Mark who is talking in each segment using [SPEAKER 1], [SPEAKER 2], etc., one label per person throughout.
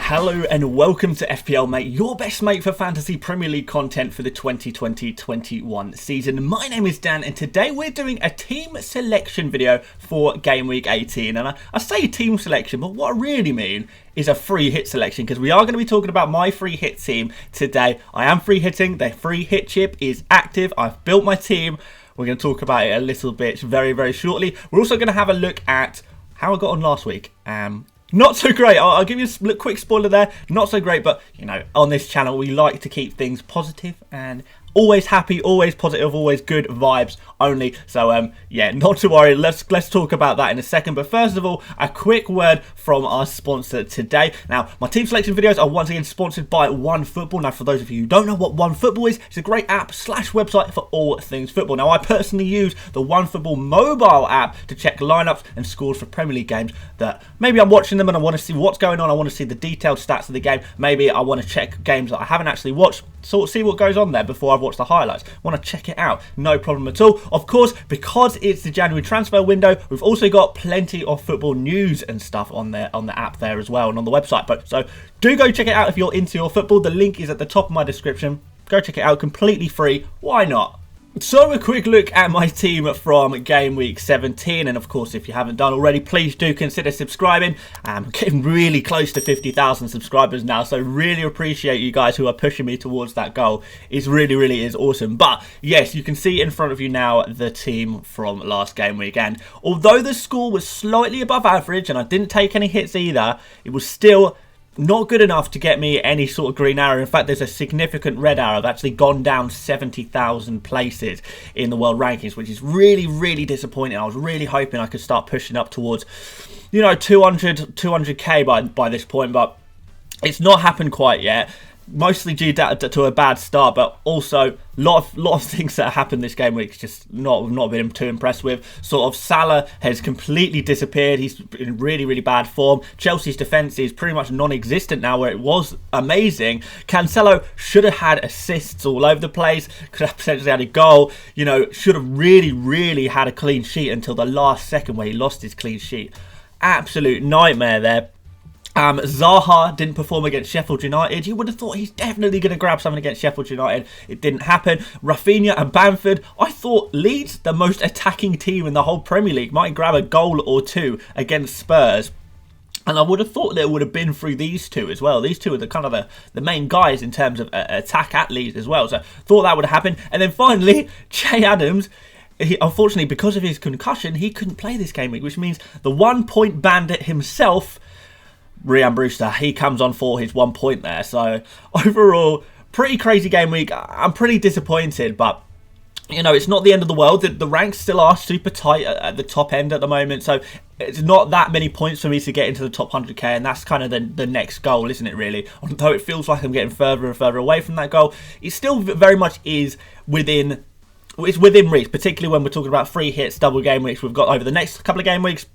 [SPEAKER 1] Hello and welcome to FPL Mate, your best mate for fantasy Premier League content for the 2020-21 season. My name is Dan and today we're doing a team selection video for Game Week 18. And I say team selection, but what I really mean is a free hit selection, because we are going to be talking about my free hit team today. I am free hitting, the free hit chip is active, I've built my team. We're going to talk about it a little bit very shortly. We're also going to have a look at how I got on last week. Not so great. I'll give you a quick spoiler there. Not so great, but you know, on this channel we like to keep things positive and always happy, always positive, always good vibes only. So yeah, not to worry. Let's talk about that in a second. But first of all, a quick word from our sponsor today. Now, my team selection videos are once again sponsored by OneFootball. Now, for those of you who don't know what OneFootball is, it's a great app / website for all things football. Now, I personally use the OneFootball mobile app to check lineups and scores for Premier League games that maybe I'm watching them and I want to see what's going on. I want to see the detailed stats of the game. Maybe I want to check games that I haven't actually watched, sort of see what goes on there before I've watched the highlights. Want to check it out, no problem at all. Of course, because it's the January transfer window, we've also got plenty of football news and stuff on there, on the app there as well, and on the website. But so do go check it out if you're into your football. The link is at the top of my description. Go check it out, completely free. Why not? So a quick look at my team from Game Week 17, and of course if you haven't done already, please do consider subscribing. I'm getting really close to 50,000 subscribers now, so really appreciate you guys who are pushing me towards that goal. It really is awesome. But yes, you can see in front of you now the team from last game week, and although the score was slightly above average and I didn't take any hits either, it was still not good enough to get me any sort of green arrow. In fact, there's a significant red arrow. I've actually gone down 70,000 places in the world rankings, which is really disappointing. I was really hoping I could start pushing up towards, you know, 200k by this point, but it's not happened quite yet. Mostly due to a bad start, but also lot of things that happened this game week just not been too impressed with. Sort of Salah has completely disappeared. He's in really bad form. Chelsea's defence is pretty much non-existent now, where it was amazing. Cancelo should have had assists all over the place. Could have potentially had a goal. You know, should have really had a clean sheet until the last second where he lost his clean sheet. Absolute nightmare there. Zaha didn't perform against Sheffield United. You would have thought he's definitely going to grab something against Sheffield United. It didn't happen. Rafinha and Bamford. I thought Leeds, the most attacking team in the whole Premier League, might grab a goal or two against Spurs. And I would have thought that it would have been through these two as well. These two are the kind of the main guys in terms of attack at Leeds as well. So thought that would have happened. And then finally, Che Adams. Unfortunately, because of his concussion, he couldn't play this game week, which means the 1 point bandit himself, Ryan Brewster, he comes on for his 1 point there. So overall, pretty crazy game week. I'm pretty disappointed, but you know, it's not the end of the world. The ranks still are super tight at the top end at the moment, so it's not that many points for me to get into the top 100k, and that's kind of the next goal, isn't it, really? Although it feels like I'm getting further and further away from that goal, it still very much is within reach, particularly when we're talking about free hits, double game weeks we've got over the next couple of game weeks.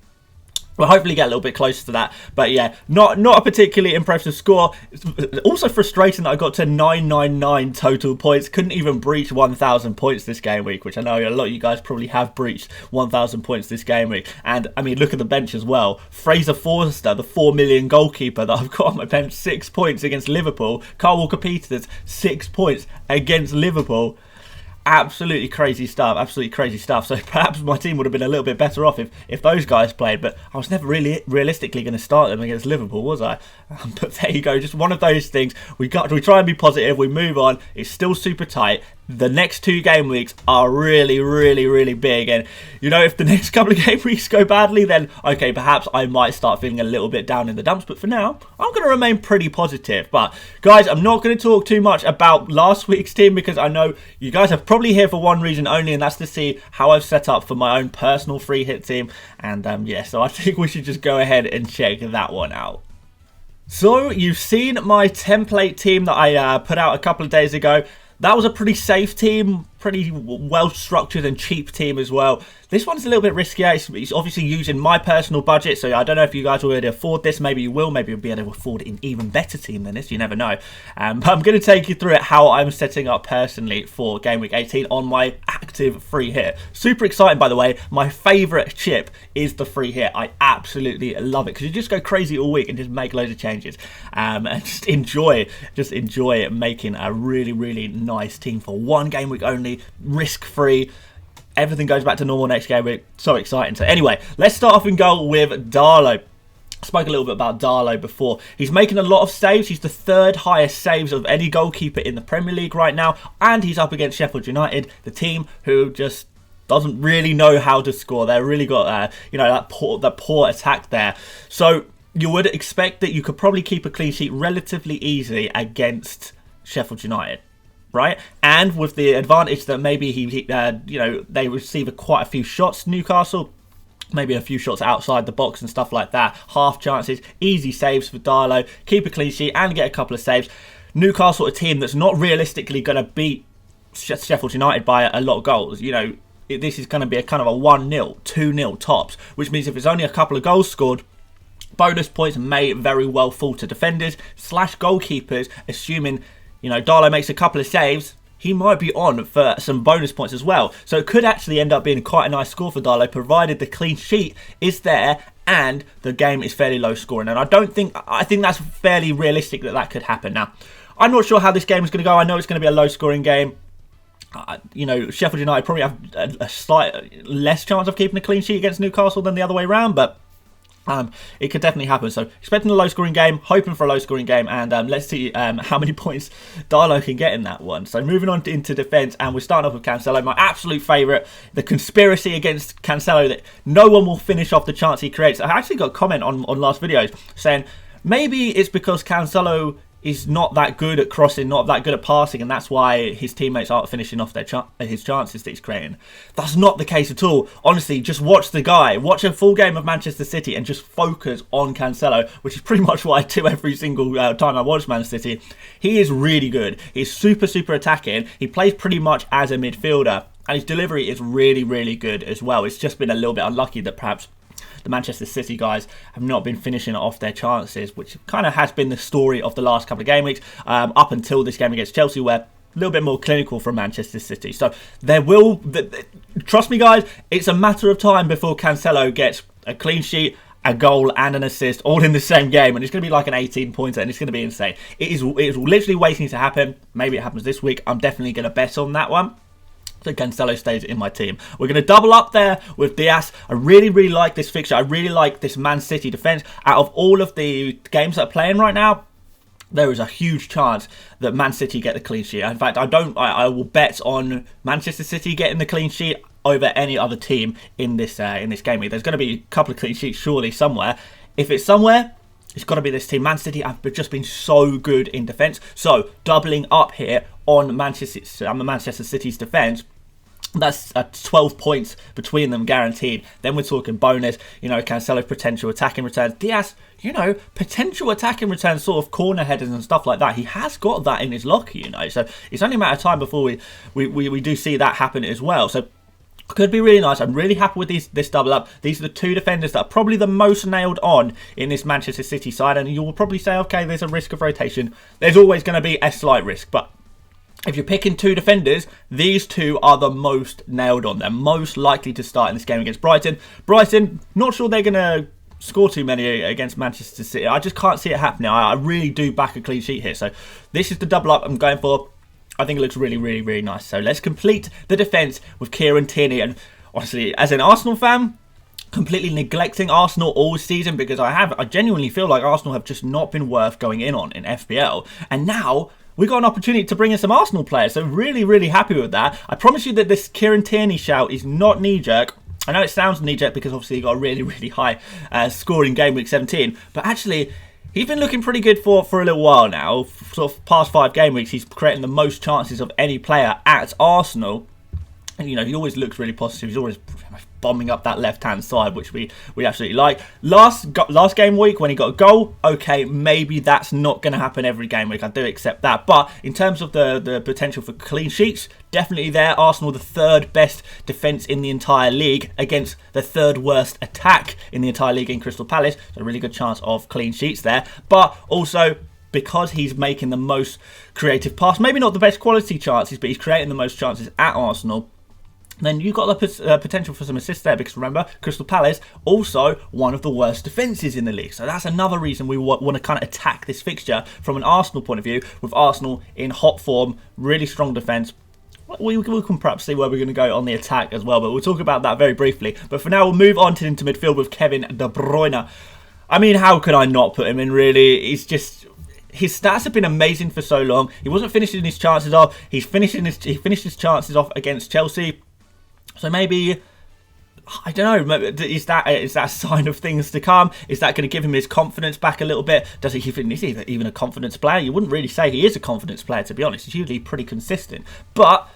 [SPEAKER 1] We'll hopefully get a little bit closer to that. But yeah, not a particularly impressive score. It's also frustrating that I got to 999 total points. Couldn't even breach 1,000 points this game week, which I know a lot of you guys probably have breached 1,000 points this game week. And I mean, look at the bench as well. Fraser Forster, the 4 million goalkeeper that I've got on my bench, 6 points against Liverpool. Kyle Walker-Peters, 6 points against Liverpool. Absolutely crazy stuff, so perhaps my team would have been a little bit better off if those guys played, but I was never really realistically going to start them against Liverpool, was I? But there you go, just one of those things. We try and be positive, we move on. It's still super tight. The next 2 game weeks are really big, and you know, if the next couple of game weeks go badly, then okay, perhaps I might start feeling a little bit down in the dumps, but for now I'm going to remain pretty positive. But guys, I'm not going to talk too much about last week's team, because I know you guys are probably here for one reason only, and that's to see how I've set up for my own personal free hit team. And yeah, so I think we should just go ahead and check that one out. So you've seen my template team that I put out a couple of days ago. That was a pretty safe team, pretty well structured and cheap team as well. This one's a little bit riskier. It's obviously using my personal budget, so I don't know if you guys will be able to afford this. Maybe you will. Maybe you'll be able to afford an even better team than this. You never know. But I'm going to take you through it how I'm setting up personally for Game Week 18 on my active free hit. Super exciting, by the way. My favourite chip is the free hit. I absolutely love it because you just go crazy all week and just make loads of changes and just enjoy making a really, really nice team for one game week only, risk-free. Everything goes back to normal next game week. So exciting. So anyway, let's start off in goal with Darlow. I spoke a little bit about Darlow before. He's making a lot of saves. He's the third highest saves of any goalkeeper in the Premier League right now. And he's up against Sheffield United, the team who just doesn't really know how to score. They've really got, that poor attack there. So you would expect that you could probably keep a clean sheet relatively easily against Sheffield United, right? And with the advantage that maybe they receive quite a few shots, Newcastle, maybe a few shots outside the box and stuff like that, half chances, easy saves for Darlow, keep a clean sheet and get a couple of saves. Newcastle, a team that's not realistically going to beat Sheffield United by a lot of goals. This is going to be a kind of a 1-0, 2-0 tops, which means if it's only a couple of goals scored, bonus points may very well fall to defenders / goalkeepers, assuming Darlow makes a couple of saves. He might be on for some bonus points as well. So it could actually end up being quite a nice score for Darlow, provided the clean sheet is there and the game is fairly low scoring. And I think that's fairly realistic that could happen. Now, I'm not sure how this game is going to go. I know it's going to be a low scoring game. Sheffield United probably have a slight less chance of keeping a clean sheet against Newcastle than the other way around, but it could definitely happen. So expecting a low scoring game, hoping for a low scoring game, and let's see how many points Darlow can get in that one. So moving on into defence, and we're starting off with Cancelo, my absolute favourite. The conspiracy against Cancelo that no one will finish off the chance he creates. I actually got a comment on last videos saying maybe it's because Cancelo is not that good at crossing, not that good at passing, and that's why his teammates aren't finishing off his chances that he's creating. That's not the case at all. Honestly, just watch the guy. Watch a full game of Manchester City and just focus on Cancelo, which is pretty much what I do every single time I watch Man City. He is really good. He's super, super attacking. He plays pretty much as a midfielder, and his delivery is really, really good as well. It's just been a little bit unlucky that perhaps the Manchester City guys have not been finishing off their chances, which kind of has been the story of the last couple of game weeks, up until this game against Chelsea, where a little bit more clinical from Manchester City. So trust me guys, it's a matter of time before Cancelo gets a clean sheet, a goal and an assist all in the same game, and it's going to be like an 18-pointer, and it's going to be insane. It is literally waiting to happen. Maybe it happens this week. I'm definitely going to bet on that one. So Cancelo stays in my team. We're going to double up there with Diaz. I really, really like this fixture. I really like this Man City defence. Out of all of the games that are playing right now, there is a huge chance that Man City get the clean sheet. In fact, I will bet on Manchester City getting the clean sheet over any other team in this game week. There's going to be a couple of clean sheets surely somewhere. If it's somewhere, it's got to be this team. Man City have just been so good in defence. So doubling up here on Manchester City's defence. That's 12 points between them guaranteed. Then we're talking bonus, Cancelo's potential attacking returns. Diaz, potential attacking returns, sort of corner headers and stuff like that. He has got that in his locker, So it's only a matter of time before we do see that happen as well. So could be really nice. I'm really happy with this double up. These are the two defenders that are probably the most nailed on in this Manchester City side. And you will probably say, okay, there's a risk of rotation. There's always going to be a slight risk, but if you're picking two defenders, these two are the most nailed on. They're most likely to start in this game against Brighton. Brighton, not sure they're going to score too many against Manchester City. I just can't see it happening. I really do back a clean sheet here. So this is the double up I'm going for. I think it looks really, really, really nice. So let's complete the defence with Kieran Tierney. And honestly, as an Arsenal fan, completely neglecting Arsenal all season because I genuinely feel like Arsenal have just not been worth going in on in FPL. And now we got an opportunity to bring in some Arsenal players, so really, really happy with that. I promise you that this Kieran Tierney shout is not knee-jerk. I know it sounds knee-jerk because obviously he got a really, really high score in Game Week 17, but actually he's been looking pretty good for a little while now. Sort of past 5 game weeks, he's creating the most chances of any player at Arsenal. And, you know, he always looks really positive. He's always bombing up that left-hand side, which we absolutely like. Last game week when he got a goal, okay, maybe that's not going to happen every game week. I do accept that. But in terms of the potential for clean sheets, definitely there. Arsenal, the third best defence in the entire league against the third worst attack in the entire league in Crystal Palace. So a really good chance of clean sheets there. But also, because he's making the most creative pass, maybe not the best quality chances, but he's creating the most chances at Arsenal, then you've got the potential for some assists there, because remember, Crystal Palace also one of the worst defences in the league. So that's another reason we want to kind of attack this fixture from an Arsenal point of view, with Arsenal in hot form, really strong defence. We can perhaps see where we're going to go on the attack as well, but we'll talk about that very briefly. But for now, we'll move on into midfield with Kevin De Bruyne. I mean, how could I not put him in, really? He's just... His stats have been amazing for so long. He wasn't finishing his chances off. He finished his chances off against Chelsea. So maybe, I don't know, is that a sign of things to come? Is that going to give him his confidence back a little bit? Is he even a confidence player? You wouldn't really say he is a confidence player, to be honest. He's usually pretty consistent. But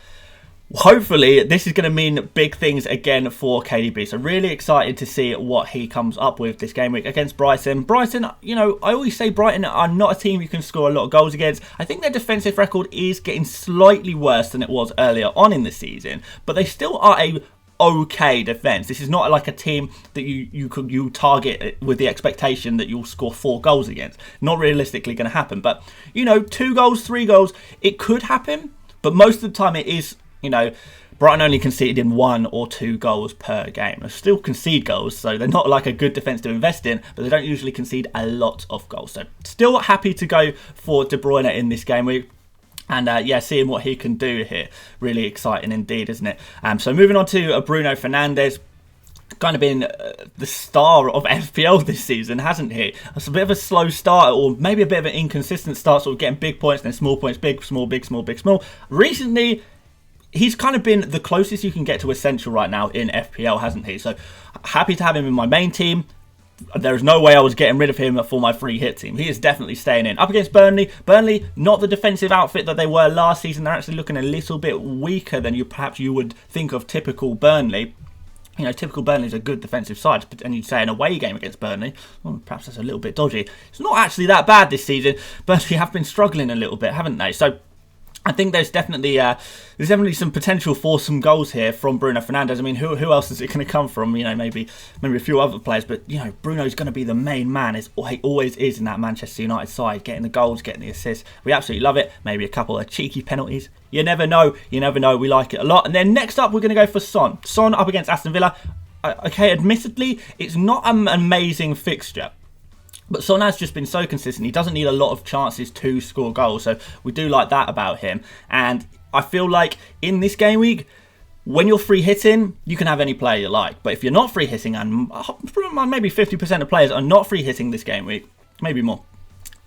[SPEAKER 1] hopefully this is going to mean big things again for KDB. So really excited to see what he comes up with this game week against Brighton. Brighton, you know, I always say Brighton are not a team you can score a lot of goals against. I think their defensive record is getting slightly worse than it was earlier on in the season, but they still are a okay defence. This is not like a team that you target with the expectation that you'll score 4 goals against. Not realistically going to happen, but you know, 2 goals, 3 goals, it could happen, but most of the time it is. You know, Brighton only conceded in 1 or 2 goals per game. They still concede goals, so they're not like a good defence to invest in, but they don't usually concede a lot of goals. So still happy to go for De Bruyne in this game week. And yeah, seeing what he can do here. Really exciting indeed, isn't it? So moving on to Bruno Fernandes. Kind of been the star of FPL this season, hasn't he? It's a bit of a slow start, or maybe a bit of an inconsistent start, sort of getting big points, then small points, big, small, big, small, big, small. Recently, he's kind of been the closest you can get to essential right now in FPL, hasn't he? So happy to have him in my main team. There is no way I was getting rid of him for my free hit team. He is definitely staying in. Up against Burnley. Burnley, not the defensive outfit that they were last season. They're actually looking a little bit weaker than perhaps you would think of typical Burnley. You know, typical Burnley is a good defensive side, and you'd say an away game against Burnley, well, perhaps that's a little bit dodgy. It's not actually that bad this season. Burnley have been struggling a little bit, haven't they? So I think there's definitely some potential for some goals here from Bruno Fernandes. I mean, who else is it going to come from? You know, maybe a few other players, but you know, Bruno's going to be the main man. He always is in that Manchester United side, getting the goals, getting the assists. We absolutely love it. Maybe a couple of cheeky penalties. You never know. You never know. We like it a lot. And then next up, we're going to go for Son. Son up against Aston Villa. Okay, admittedly, it's not an amazing fixture. But Son has just been so consistent. He doesn't need a lot of chances to score goals. So we do like that about him. And I feel like in this game week, when you're free hitting, you can have any player you like. But if you're not free hitting, and maybe 50% of players are not free hitting this game week, maybe more,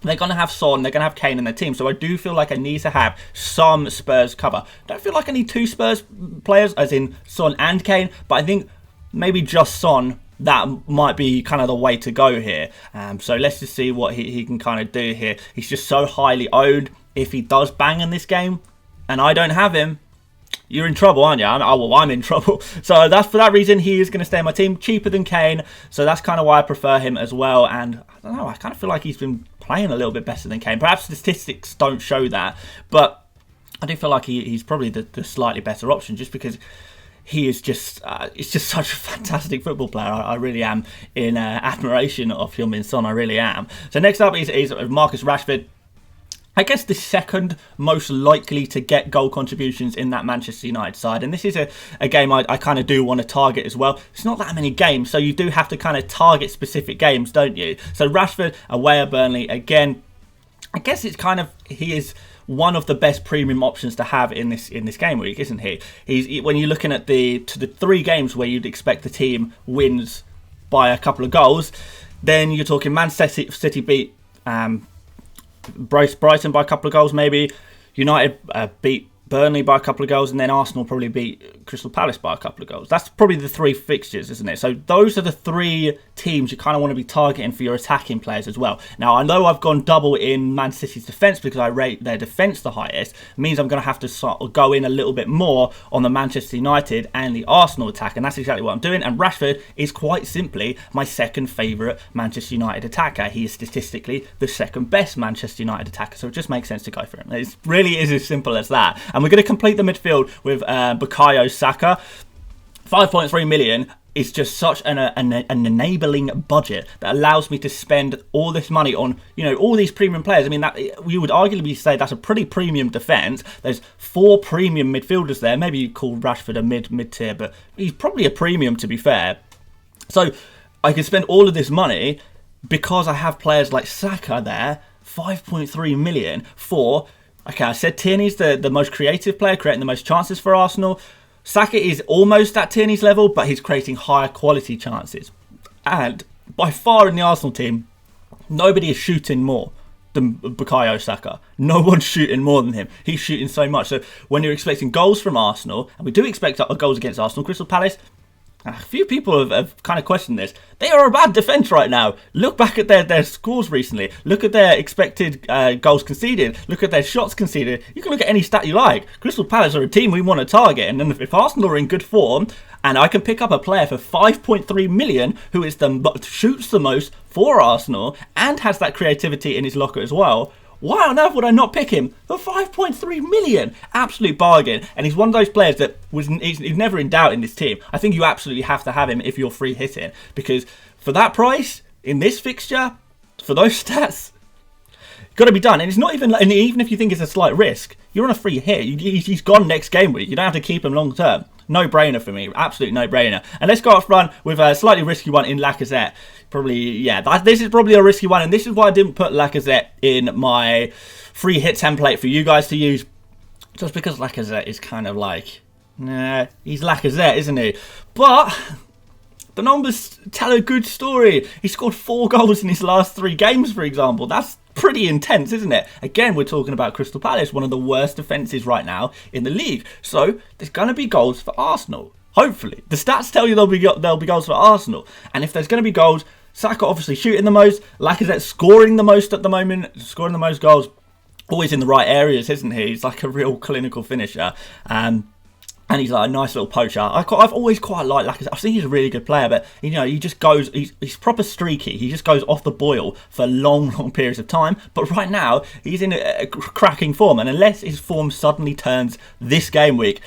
[SPEAKER 1] they're going to have Son, they're going to have Kane in their team. So I do feel like I need to have some Spurs cover. Don't feel like I need 2 Spurs players, as in Son and Kane. But I think maybe just Son, that might be kind of the way to go here. So let's just see what he can kind of do here. He's just so highly owned. If he does bang in this game and I don't have him, you're in trouble, aren't you? I'm in trouble. So that's for that reason he is going to stay in my team. Cheaper than Kane. So that's kind of why I prefer him as well. And I don't know, I kind of feel like he's been playing a little bit better than Kane. Perhaps statistics don't show that. But I do feel like he's probably the slightly better option, just because he is just such a fantastic football player. I really am in admiration of Heung-min Son. I really am. So next up is Marcus Rashford. I guess the second most likely to get goal contributions in that Manchester United side. And this is a game I kind of do want to target as well. It's not that many games, so you do have to kind of target specific games, don't you? So Rashford away at Burnley again. I guess it's kind of, he is one of the best premium options to have in this game week, isn't he? When you're looking at the 3 games where you'd expect the team wins by a couple of goals, then you're talking Manchester City beat Brighton by a couple of goals, maybe. United beat Burnley by a couple of goals, and then Arsenal probably beat Crystal Palace by a couple of goals. That's probably the 3 fixtures, isn't it? So those are the 3 teams you kind of want to be targeting for your attacking players as well. Now, I know I've gone double in Man City's defence because I rate their defence the highest. It means I'm going to have to sort of go in a little bit more on the Manchester United and the Arsenal attack, and that's exactly what I'm doing. And Rashford is quite simply my second favourite Manchester United attacker. He is statistically the second best Manchester United attacker, so it just makes sense to go for him. It really is as simple as that. And we're going to complete the midfield with Bukayo Saka. 5.3 million is just such an enabling budget that allows me to spend all this money on, you know, all these premium players. I mean, that we would arguably say that's a pretty premium defence. There's 4 premium midfielders there. Maybe you call Rashford a mid-tier, but he's probably a premium, to be fair. So I can spend all of this money because I have players like Saka there. 5.3 million for... Okay, I said Tierney's the most creative player, creating the most chances for Arsenal. Saka is almost at Tierney's level, but he's creating higher quality chances. And by far in the Arsenal team, nobody is shooting more than Bukayo Saka. No one's shooting more than him. He's shooting so much. So when you're expecting goals from Arsenal, and we do expect goals against Arsenal, Crystal Palace, a few people have kind of questioned this. They are a bad defence right now. Look back at their scores recently. Look at their expected goals conceded. Look at their shots conceded. You can look at any stat you like. Crystal Palace are a team we want to target. And then if Arsenal are in good form, and I can pick up a player for 5.3 million who is shoots the most for Arsenal and has that creativity in his locker as well, why on earth would I not pick him for 5.3 million? Absolute bargain. And he's one of those players that he's never in doubt in this team. I think you absolutely have to have him if you're free hitting. Because for that price, in this fixture, for those stats, got to be done. And it's not even, and even if you think it's a slight risk, you're on a free hit. He's gone next game week. You don't have to keep him long term. No-brainer for me. Absolute no-brainer. And let's go up front with a slightly risky one in Lacazette. Probably, yeah, this is probably a risky one. And this is why I didn't put Lacazette in my free hit template for you guys to use. Just because Lacazette is kind of like, nah, he's Lacazette, isn't he? But the numbers tell a good story. He scored 4 goals in his last 3 games, for example. That's pretty intense, isn't it? Again, we're talking about Crystal Palace, one of the worst defences right now in the league. So there's going to be goals for Arsenal. Hopefully. The stats tell you there'll be goals for Arsenal. And if there's going to be goals, Saka obviously shooting the most, Lacazette scoring the most at the moment, scoring the most goals, always in the right areas, isn't he? He's like a real clinical finisher. And he's like a nice little poacher. I've always quite liked Lacazette. I think he's a really good player, but you know, he just goes. He's proper streaky. He just goes off the boil for long periods of time. But right now, he's in a cracking form, and unless his form suddenly turns this game week,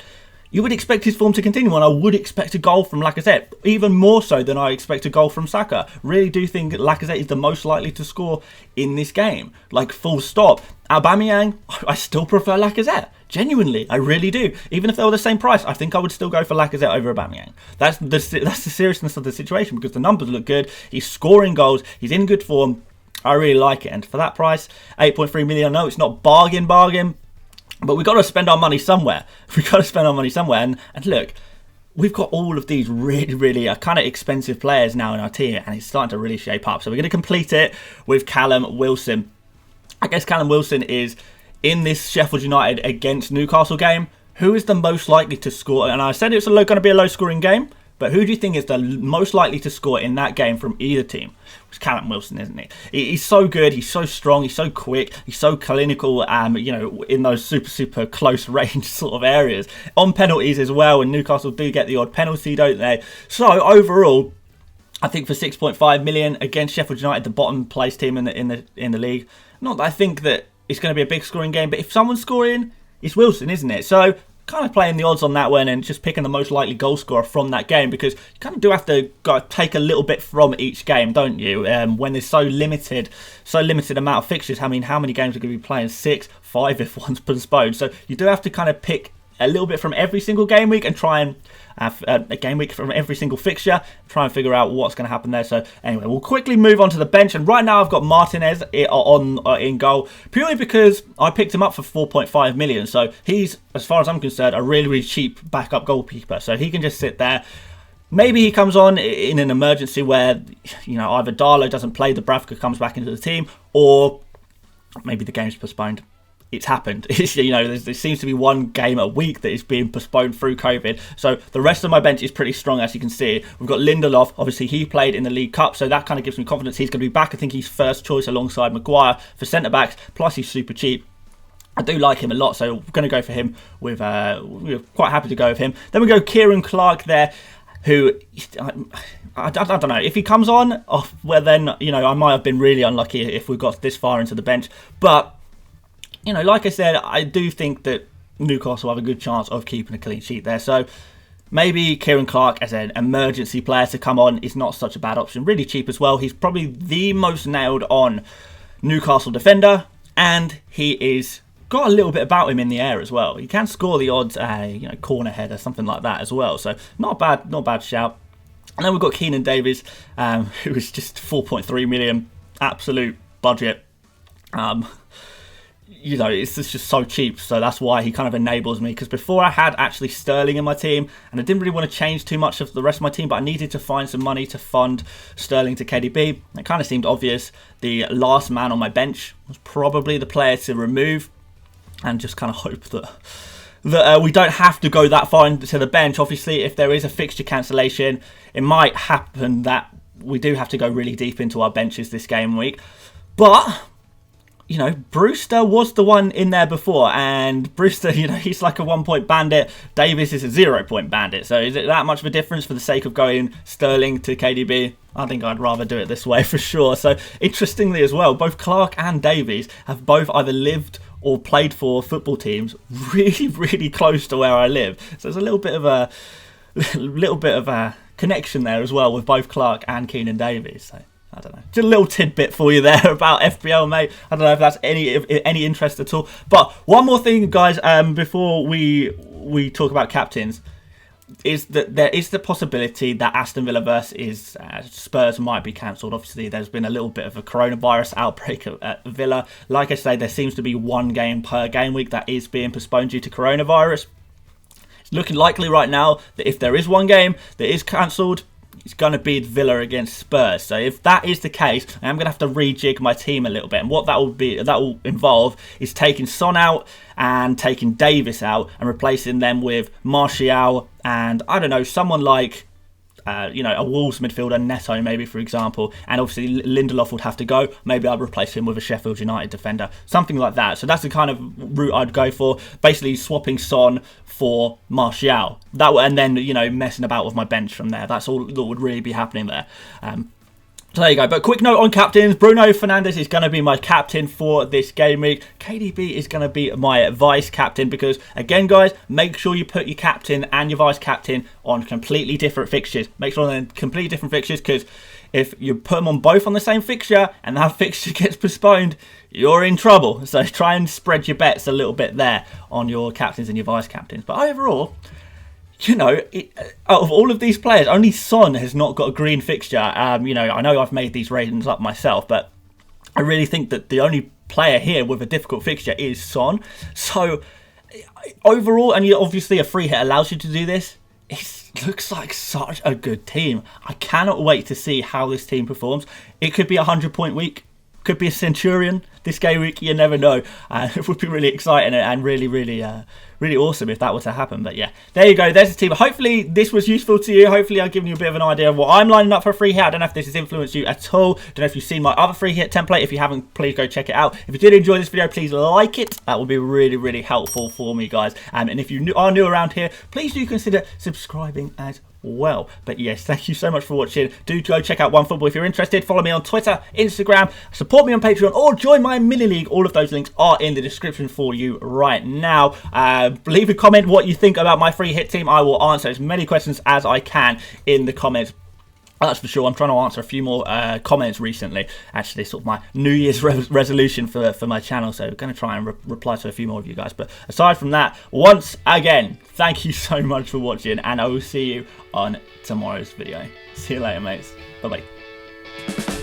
[SPEAKER 1] you would expect his form to continue, and I would expect a goal from Lacazette, even more so than I expect a goal from Saka. Really do think Lacazette is the most likely to score in this game. Like, full stop. Aubameyang, I still prefer Lacazette. Genuinely, I really do. Even if they were the same price, I think I would still go for Lacazette over Aubameyang. That's the seriousness of the situation, because the numbers look good. He's scoring goals. He's in good form. I really like it. And for that price, 8.3 million, I know it's not bargain, but we've got to spend our money somewhere. We've got to spend our money somewhere. And look, we've got all of these really kind of expensive players now in our team, and it's starting to really shape up. So we're going to complete it with Callum Wilson. I guess Callum Wilson is in this Sheffield United against Newcastle game. Who is the most likely to score? And I said it's going to be a low-scoring game, but who do you think is the most likely to score in that game from either team? It's Callum Wilson, isn't he? He's so good. He's so strong. He's so quick. He's so clinical. You know, in those super close range sort of areas. On penalties as well, and Newcastle do get the odd penalty, don't they? So overall, I think for 6.5 million against Sheffield United, the bottom place team in the league. Not that I think that it's going to be a big scoring game, but if someone's scoring, it's Wilson, isn't it? So kind of playing the odds on that one and just picking the most likely goal scorer from that game, because you kind of do have to take a little bit from each game, don't you? When there's so limited amount of fixtures. I mean, how many games are going to be playing? 6, 5 if one's postponed. So you do have to kind of pick a little bit from every single game week and try and have a game week from every single fixture, try and figure out what's going to happen there. So anyway, we'll quickly move on to the bench, and right now I've got Martinez in goal, purely because I picked him up for 4.5 million. So he's, as far as I'm concerned, a really cheap backup goalkeeper, so he can just sit there. Maybe he comes on in an emergency where, you know, either Darlow doesn't play, Dubravka comes back into the team, or maybe the game's postponed. it's happened. You know, there seems to be one game a week that is being postponed through COVID. So the rest of my bench is pretty strong, as you can see. We've got Lindelof. Obviously, he played in the League Cup, so that kind of gives me confidence he's going to be back. I think he's first choice alongside Maguire for centre-backs, plus he's super cheap. I do like him a lot, so we're going to go for him. We're quite happy to go with him. Then we go Kieran Clark there, who, I don't know, if he comes on, well then, you know, I might have been really unlucky if we got this far into the bench. But, you know, like I said, I do think that Newcastle have a good chance of keeping a clean sheet there. So maybe Kieran Clark as an emergency player to come on is not such a bad option. Really cheap as well. He's probably the most nailed on Newcastle defender, and he is got a little bit about him in the air as well. He can score the odd, you know, corner header, something like that as well. So not a bad shout. And then we've got Keenan Davies, who is just 4.3 million, absolute budget. You know, it's just so cheap, so that's why he kind of enables me. Because before I had actually Sterling in my team, and I didn't really want to change too much of the rest of my team, but I needed to find some money to fund Sterling to KDB. It kind of seemed obvious. The last man on my bench was probably the player to remove, and just kind of hope that we don't have to go that far into the bench. Obviously, if there is a fixture cancellation, it might happen that we do have to go really deep into our benches this game week. But, you know, Brewster was the one in there before, and Brewster, you know, he's like a 1-point bandit. Davis is a 0-point bandit. So is it that much of a difference for the sake of going Sterling to KDB? I think I'd rather do it this way for sure. So interestingly as well, both Clark and Davies have both either lived or played for football teams really close to where I live. So there's a little bit of a connection there as well with both Clark and Keenan Davies. So I don't know, just a little tidbit for you there about FPL, mate. I don't know if that's any interest at all. But one more thing, guys, before we talk about captains, is that there is the possibility that Aston Villa versus Spurs might be cancelled. Obviously, there's been a little bit of a coronavirus outbreak at Villa. Like I say, there seems to be one game per game week that is being postponed due to coronavirus. It's looking likely right now that if there is one game that is cancelled, it's going to be Villa against Spurs. So if that is the case, I am going to have to rejig my team a little bit. And what that will involve is taking Son out and taking Davis out and replacing them with Martial and, I don't know, someone like, you know, a Wolves midfielder, Neto maybe, for example. And obviously Lindelof would have to go. Maybe I'd replace him with a Sheffield United defender, something like that. So that's the kind of route I'd go for. Basically swapping Son for Martial. And then, you know, messing about with my bench from there. That's all that would really be happening there. So there you go. But quick note on captains. Bruno Fernandes is going to be my captain for this game week. KDB is going to be my vice captain because, again, guys, make sure you put your captain and your vice captain on completely different fixtures. Make sure they're completely different fixtures, because if you put them on both on the same fixture and that fixture gets postponed, you're in trouble. So try and spread your bets a little bit there on your captains and your vice captains. But overall, you know, out of all of these players, only Son has not got a green fixture. You know, I know I've made these ratings up myself, but I really think that the only player here with a difficult fixture is Son. So overall, and obviously a free hit allows you to do this, it looks like such a good team. I cannot wait to see how this team performs. It could be a 100-point week. Could be a Centurion this game week. You never know. It would be really exciting and really awesome if that were to happen. But yeah, there you go. There's the team. Hopefully this was useful to you. Hopefully I've given you a bit of an idea of what I'm lining up for a free hit. I don't know if this has influenced you at all. Don't know if you've seen my other free hit template. If you haven't, please go check it out. If you did enjoy this video, please like it. That would be really helpful for me, guys. And if you are new around here, please do consider subscribing as well. But yes, thank you so much for watching. Do go check out OneFootball if you're interested. Follow me on Twitter, Instagram, support me on Patreon, or join my mini league. All of those links are in the description for you right now. Leave a comment what you think about my free hit team. I will answer as many questions as I can in the comments. That's for sure. I'm trying to answer a few more comments recently. Actually, sort of my New Year's resolution for my channel. So I'm going to try and reply to a few more of you guys. But aside from that, once again, thank you so much for watching. And I will see you on tomorrow's video. See you later, mates. Bye-bye.